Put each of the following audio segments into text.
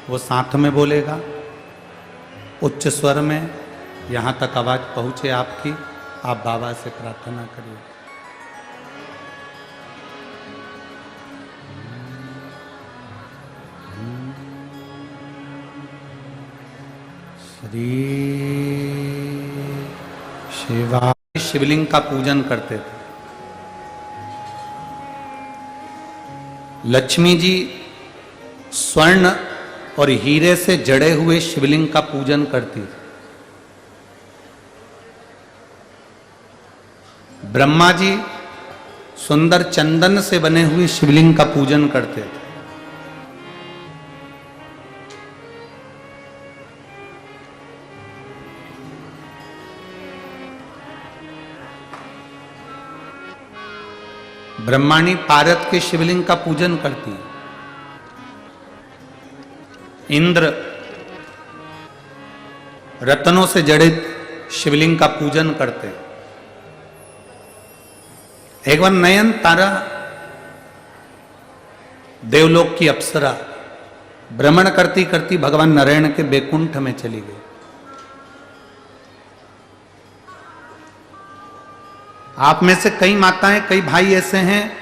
वो साथ में बोलेगा उच्च स्वर में, यहाँ तक आवाज पहुंचे आपकी। आप बाबा से प्रार्थना करिए। श्री शिवाय शिवलिंग का पूजन करते थे। लक्ष्मी जी स्वर्ण और हीरे से जड़े हुए शिवलिंग का पूजन करती थी। ब्रह्मा जी सुंदर चंदन से बने हुए शिवलिंग का पूजन करते थे। ब्रह्माणी पारद के शिवलिंग का पूजन करती है। इंद्र रत्नों से जड़ित शिवलिंग का पूजन करते हैं। एक बार नयन तारा देवलोक की अप्सरा भ्रमण करती करती भगवान नारायण के बैकुंठ में चली गई। आप में से कई माताएं, कई भाई ऐसे हैं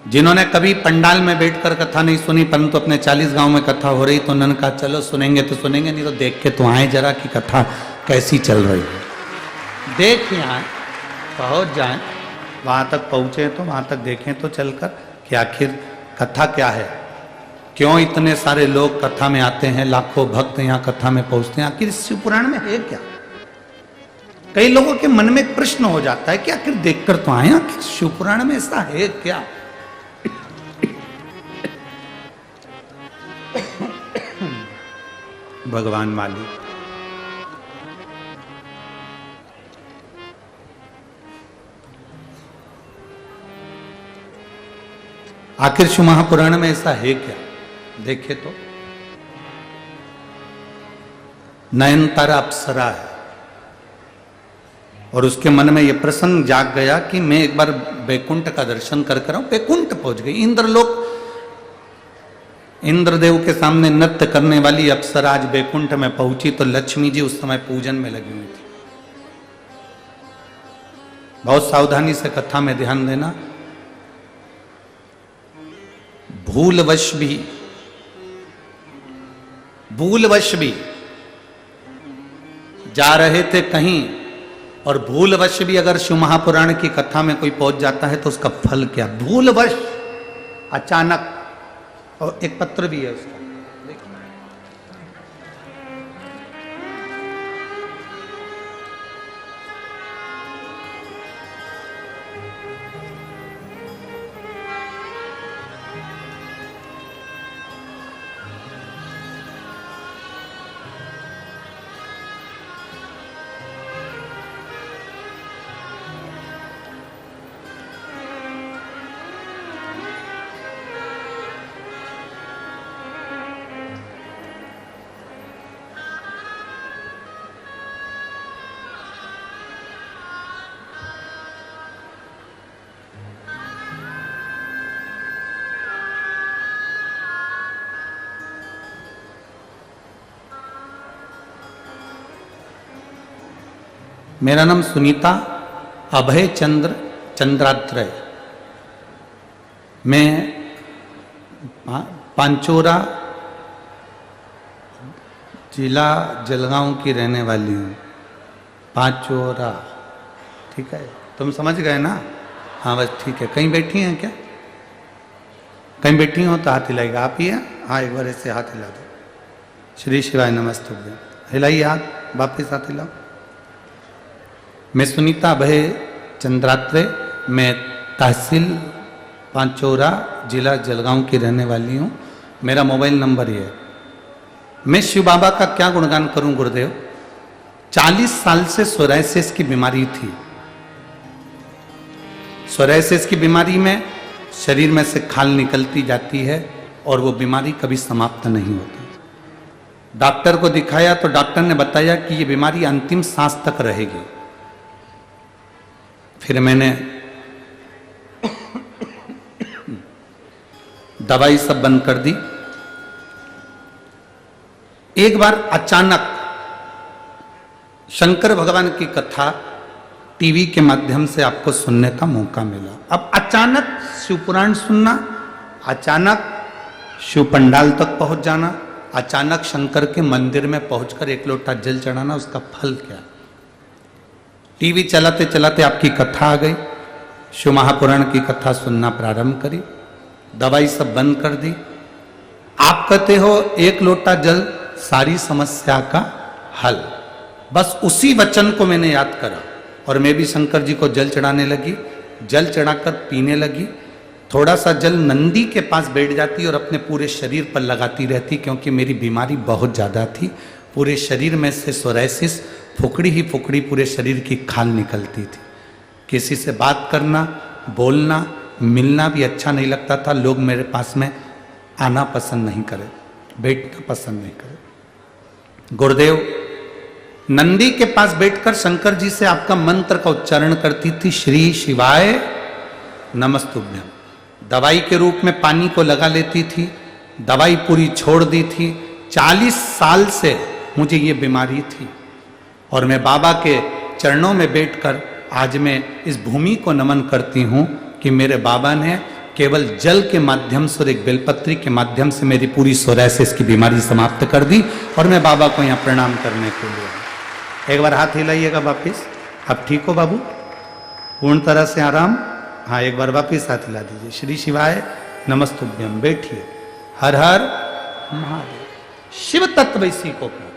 जिन्होंने कभी पंडाल में बैठकर कथा नहीं सुनी, परंतु अपने 40 गांव में कथा हो रही तो उन्होंने कहा चलो सुनेंगे तो सुनेंगे, नहीं तो देख के तो आए जरा कि कथा कैसी चल रही है। देख आए, पहुंच जाए, वहां तक पहुंचे तो वहां तक देखें तो चलकर कि आखिर कथा क्या है, क्यों इतने सारे लोग कथा में आते हैं, लाखों भक्त यहाँ कथा में पहुंचते हैं, आखिर शिव पुराण में है क्या। कई लोगों के मन में एक प्रश्न हो जाता है कि आखिर देखकर तो आए, आखिर शिव पुराण में ऐसा है क्या। भगवान मालिक आखिर शिव महापुराण में ऐसा है क्या। देखे तो नयनतारा अप्सरा है और उसके मन में यह प्रसंग जाग गया कि मैं एक बार बैकुंठ का दर्शन कर कर आऊं। बैकुंठ पहुंच गई। इंद्रलोक, इंद्रदेव के सामने नृत्य करने वाली अप्सरा आज बैकुंठ में पहुंची तो लक्ष्मी जी उस समय पूजन में लगी हुई थी। बहुत सावधानी से कथा में ध्यान देना। भूलवश भी जा रहे थे कहीं और भूलवश भी अगर शिव महापुराण की कथा में कोई पहुंच जाता है तो उसका फल क्या। भूलवश, अचानक, और एक पत्र भी है उसका, मेरा नाम सुनीता अभय चंद्र चंद्रात्रय। मैं पांचोरा जिला जलगांव की रहने वाली हूँ। पांचोरा, ठीक है, तुम समझ गए ना। हाँ बस ठीक है। कहीं बैठी हैं क्या? कहीं बैठी हो तो हाथ हिलाएगा। आप ही हैं? हाँ, एक बार ऐसे हाथ हिला दो। श्री शिवाय नमस्तुभ्यं। हिलाइए हाथ, वापिस हाथ हिलाओ। मैं सुनीता अभय चंद्रात्रे, मैं तहसील पांचोरा जिला जलगांव की रहने वाली हूँ। मेरा मोबाइल नंबर ये है। मैं शिव बाबा का क्या गुणगान करूं गुरुदेव। 40 साल से सोरायसिस की बीमारी थी। सोरायसिस की बीमारी में शरीर में से खाल निकलती जाती है और वो बीमारी कभी समाप्त नहीं होती। डॉक्टर को दिखाया तो डॉक्टर ने बताया कि ये बीमारी अंतिम सांस तक रहेगी। फिर मैंने दवाई सब बंद कर दी एक बार अचानक शंकर भगवान की कथा टीवी के माध्यम से आपको सुनने का मौका मिला। अब अचानक शिवपुराण सुनना, अचानक शिव पंडाल तक पहुंच जाना, अचानक शंकर के मंदिर में पहुंचकर एक लोटा जल चढ़ाना, उसका फल क्या? टीवी चलाते चलाते आपकी कथा आ गई, शिव महापुराण की कथा सुनना प्रारंभ करी, दवाई सब बंद कर दी। आप कहते हो एक लोटा जल सारी समस्या का हल। बस उसी वचन को मैंने याद करा और मैं भी शंकर जी को जल चढ़ाने लगी। जल चढ़ाकर पीने लगी। थोड़ा सा जल नंदी के पास बैठ जाती और अपने पूरे शरीर पर लगाती रहती, क्योंकि मेरी बीमारी बहुत ज़्यादा थी। पूरे शरीर में से सोराइसिस, फुकड़ी ही फुकड़ी पूरे शरीर की खाल निकलती थी। किसी से बात करना, बोलना, मिलना भी अच्छा नहीं लगता था। लोग मेरे पास में आना पसंद नहीं करे, बैठना पसंद नहीं करे। गुरुदेव नंदी के पास बैठकर शंकर जी से आपका मंत्र का उच्चारण करती थी, श्री शिवाय नमस्तुभ्यम। दवाई के रूप में पानी को लगा लेती थी, दवाई पूरी छोड़ दी थी। 40 साल से मुझे ये बीमारी थी और मैं बाबा के चरणों में बैठकर आज मैं इस भूमि को नमन करती हूँ कि मेरे बाबा ने केवल जल के माध्यम से और एक बेलपत्री के माध्यम से मेरी पूरी सोराइसिस की बीमारी समाप्त कर दी। और मैं बाबा को यहाँ प्रणाम करने के लिए, एक बार हाथ हिलाइएगा वापिस। अब ठीक हो बाबू? पूर्ण तरह से आराम? हाँ, एक बार वापिस हाथ हिला दीजिए। श्री शिवाय नमस्तुभ्यम। बैठिए। हर हर महादेव। शिव तत्व इसी को कहते हैं।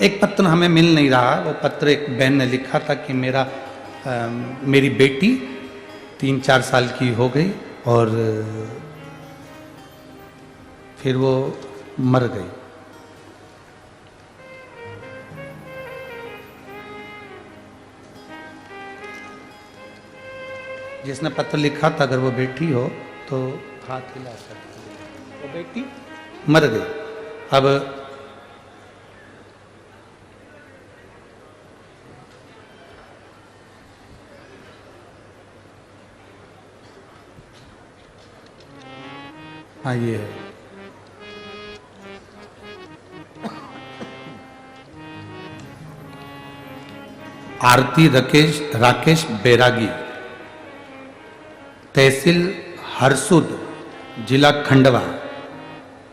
एक पत्र हमें मिल नहीं रहा। वो पत्र एक बहन ने लिखा था कि मेरी बेटी 3-4 साल की हो गई और फिर वो मर गई। जिसने पत्र लिखा था, अगर वो बेटी हो तो हाथ हिला सकती है। वो बेटी मर गई। अब हाँ, ये है। आरती राकेश बैरागी, तहसील हरसुद, जिला खंडवा,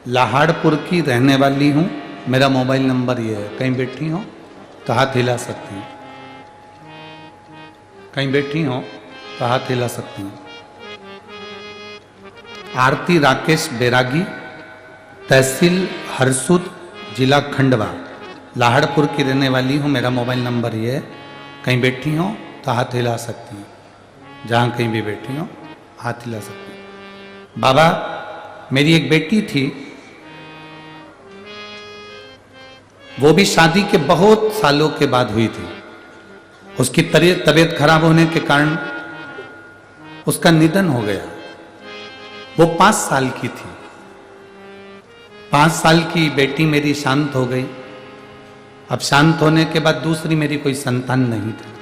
लाहाड़पुर की रहने वाली हूँ। मेरा मोबाइल नंबर ये है। कहीं बैठी हो तो हाथ हिला सकती हैं। कहीं बैठी हो तो हाथ हिला सकती हैं। आरती राकेश बैरागी, तहसील हरसुद, जिला खंडवा, लाहड़पुर की रहने वाली हूँ। मेरा मोबाइल नंबर ये है। कहीं बैठी हो तो हाथ हिला सकती हैं। जहाँ कहीं भी बैठी हो हाथ हिला सकती हैं। बाबा, मेरी एक बेटी थी, वो भी शादी के बहुत सालों के बाद हुई थी। उसकी तबीयत खराब होने के कारण उसका निधन हो गया। वो 5 साल की थी। 5 साल की बेटी मेरी शांत हो गई। अब शांत होने के बाद दूसरी मेरी कोई संतान नहीं थी।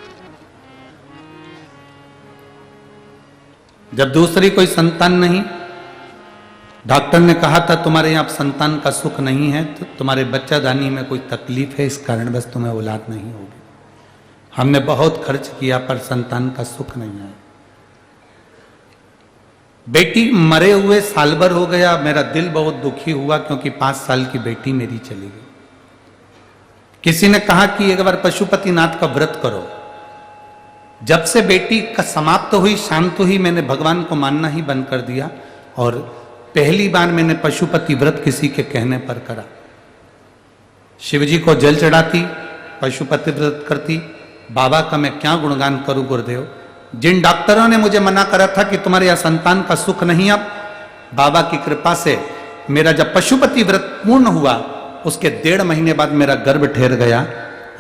जब दूसरी कोई संतान नहीं, डॉक्टर ने कहा था तुम्हारे यहाँ संतान का सुख नहीं है, तो तुम्हारे बच्चादानी में कोई तकलीफ है, इस कारण बस तुम्हें औलाद नहीं होगी। हमने बहुत खर्च किया पर संतान का सुख नहीं है। बेटी मरे हुए साल भर हो गया। मेरा दिल बहुत दुखी हुआ क्योंकि 5 साल की बेटी मेरी चली गई। किसी ने कहा कि एक बार पशुपतिनाथ का व्रत करो। जब से बेटी का समाप्त हुई, शांत हुई, मैंने भगवान को मानना ही बंद कर दिया और पहली बार मैंने पशुपति व्रत किसी के कहने पर करा। शिवजी को जल चढ़ाती, पशुपति व्रत करती। बाबा का मैं क्या गुणगान करूं गुरुदेव। जिन डॉक्टरों ने मुझे मना करा था कि तुम्हारे यहाँ संतान का सुख नहीं, अब बाबा की कृपा से मेरा जब पशुपति व्रत पूर्ण हुआ, उसके 1.5 महीने बाद मेरा गर्भ ठहर गया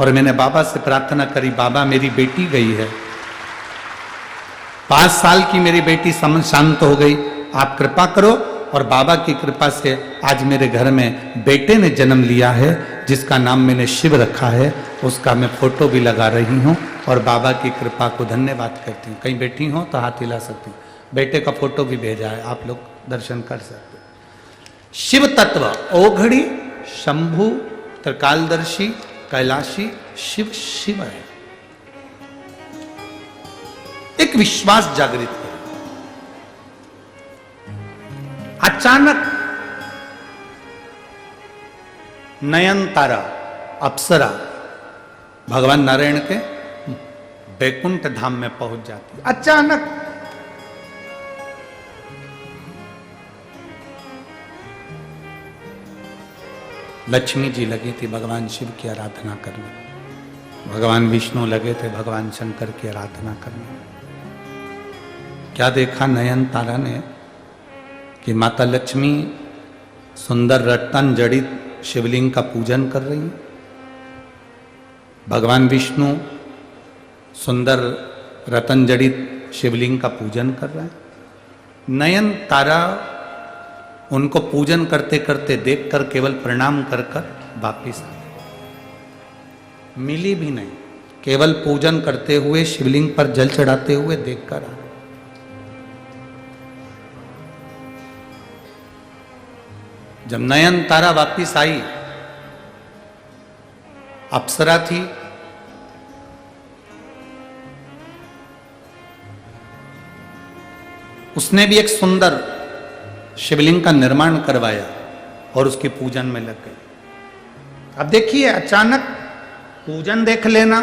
और मैंने बाबा से प्रार्थना करी, बाबा मेरी बेटी गई है, 5 साल की मेरी बेटी शांत हो गई, आप कृपा करो। और बाबा की कृपा से आज मेरे घर में बेटे ने जन्म लिया है, जिसका नाम मैंने शिव रखा है। उसका मैं फोटो भी लगा रही हूँ और बाबा की कृपा को धन्यवाद करती हूँ। कहीं बैठी हो तो हाथ हिला सकती हूँ। बेटे का फोटो भी भेजा है, आप लोग दर्शन कर सकते। शिव तत्व ओघड़ी, शंभु, त्रिकालदर्शी, कैलाशी, शिव शिव है। एक विश्वास जागृत है। अचानक नयनतारा अप्सरा भगवान नारायण के बैकुंठ धाम में पहुंच जाती। अचानक लक्ष्मी जी लगी थी भगवान शिव की आराधना करने, भगवान विष्णु लगे थे भगवान शंकर की आराधना करने। क्या देखा नयनतारा ने कि माता लक्ष्मी सुंदर रत्न जड़ित शिवलिंग का पूजन कर रही, भगवान विष्णु सुंदर रतन जड़ित शिवलिंग का पूजन कर रहे हैं। नयनतारा उनको पूजन करते करते देखकर केवल प्रणाम कर कर वापिस आ गई, मिली भी नहीं, केवल पूजन करते हुए शिवलिंग पर जल चढ़ाते हुए देखकर आ गई। जब नयनतारा वापिस आई, अप्सरा थी, उसने भी एक सुंदर शिवलिंग का निर्माण करवाया और उसके पूजन में लग गई। अब देखिए, अचानक पूजन देख लेना,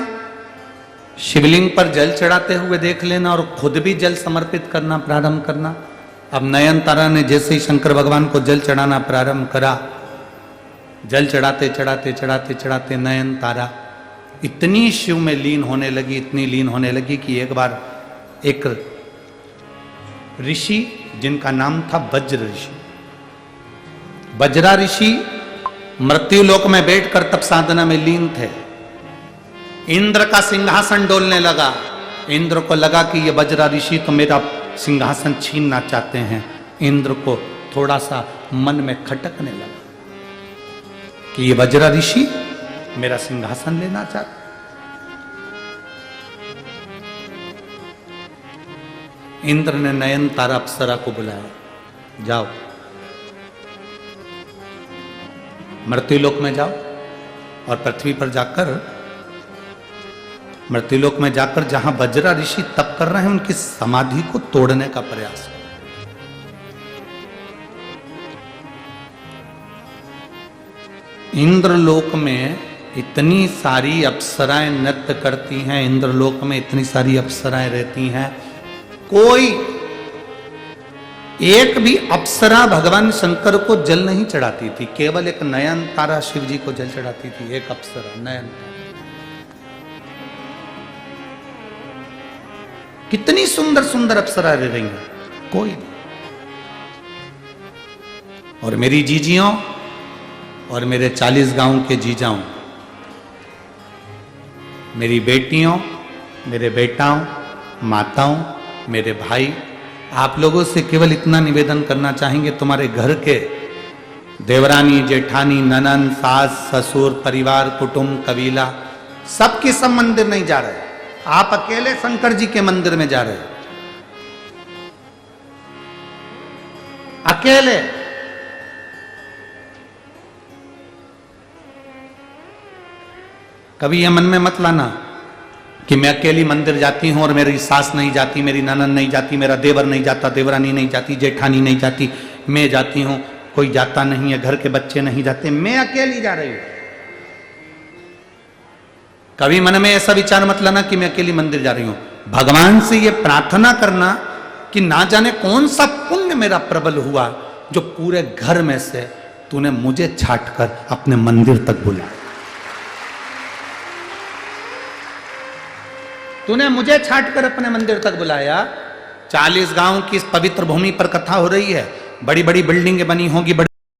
शिवलिंग पर जल चढ़ाते हुए देख लेना और खुद भी जल समर्पित करना प्रारंभ करना। अब नयनतारा ने जैसे ही शंकर भगवान को जल चढ़ाना प्रारंभ करा, जल चढ़ाते चढ़ाते चढ़ाते चढ़ाते नयनतारा इतनी शिव में लीन होने लगी, इतनी लीन होने लगी कि एक बार एक ऋषि जिनका नाम था वज्र ऋषि, वज्रा ऋषि मृत्युलोक में बैठकर तप साधना में लीन थे। इंद्र का सिंहासन डोलने लगा। इंद्र को लगा कि ये वज्रा ऋषि तो मेरा सिंहासन छीनना चाहते हैं। इंद्र को थोड़ा सा मन में खटकने लगा कि ये वज्रा ऋषि मेरा सिंहासन लेना चाहते। इंद्र ने नयनतारा अप्सरा को बुलाया, जाओ मृत्युलोक में जाओ और पृथ्वी पर जाकर, मृत्युलोक में जाकर जहां वज्रा ऋषि तप कर रहे हैं उनकी समाधि को तोड़ने का प्रयास करो। इंद्रलोक में इतनी सारी अप्सराएं नृत्य करती हैं, इंद्रलोक में इतनी सारी अप्सराएं रहती हैं, कोई एक भी अप्सरा भगवान शंकर को जल नहीं चढ़ाती थी, केवल एक नयनतारा शिव जी को जल चढ़ाती थी। एक अप्सरा नयनतारा, कितनी सुंदर सुंदर अप्सरा रह रही हैं, कोई नहीं। और मेरी जीजियों और मेरे 40 गांव के जीजाओं, मेरी बेटियों, मेरे बेटाओं, माताओं, मेरे भाई, आप लोगों से केवल इतना निवेदन करना चाहेंगे, तुम्हारे घर के देवरानी, जेठानी, ननन, सास, ससुर, परिवार, कुटुंब, कबीला, सबके सब मंदिर नहीं जा रहे, आप अकेले शंकर जी के मंदिर में जा रहे, अकेले। कभी यह मन में मत लाना कि मैं अकेली मंदिर जाती हूं और मेरी सास नहीं जाती, मेरी ननन नहीं जाती, मेरा देवर नहीं जाता, देवरानी नहीं जाती, जेठानी नहीं जाती, मैं जाती हूं, कोई जाता नहीं है, घर के बच्चे नहीं जाते, मैं अकेली जा रही हूं। कभी मन में ऐसा विचार मत लाना कि मैं अकेली मंदिर जा रही हूं। भगवान से यह प्रार्थना करना कि ना जाने कौन सा पुण्य मेरा प्रबल हुआ जो पूरे घर में से तूने मुझे छाट कर अपने मंदिर तक बुलाया, तूने मुझे छाट कर अपने मंदिर तक बुलाया। 40 गांव की इस पवित्र भूमि पर कथा हो रही है, बड़ी बड़ी बिल्डिंगें बनी होंगी,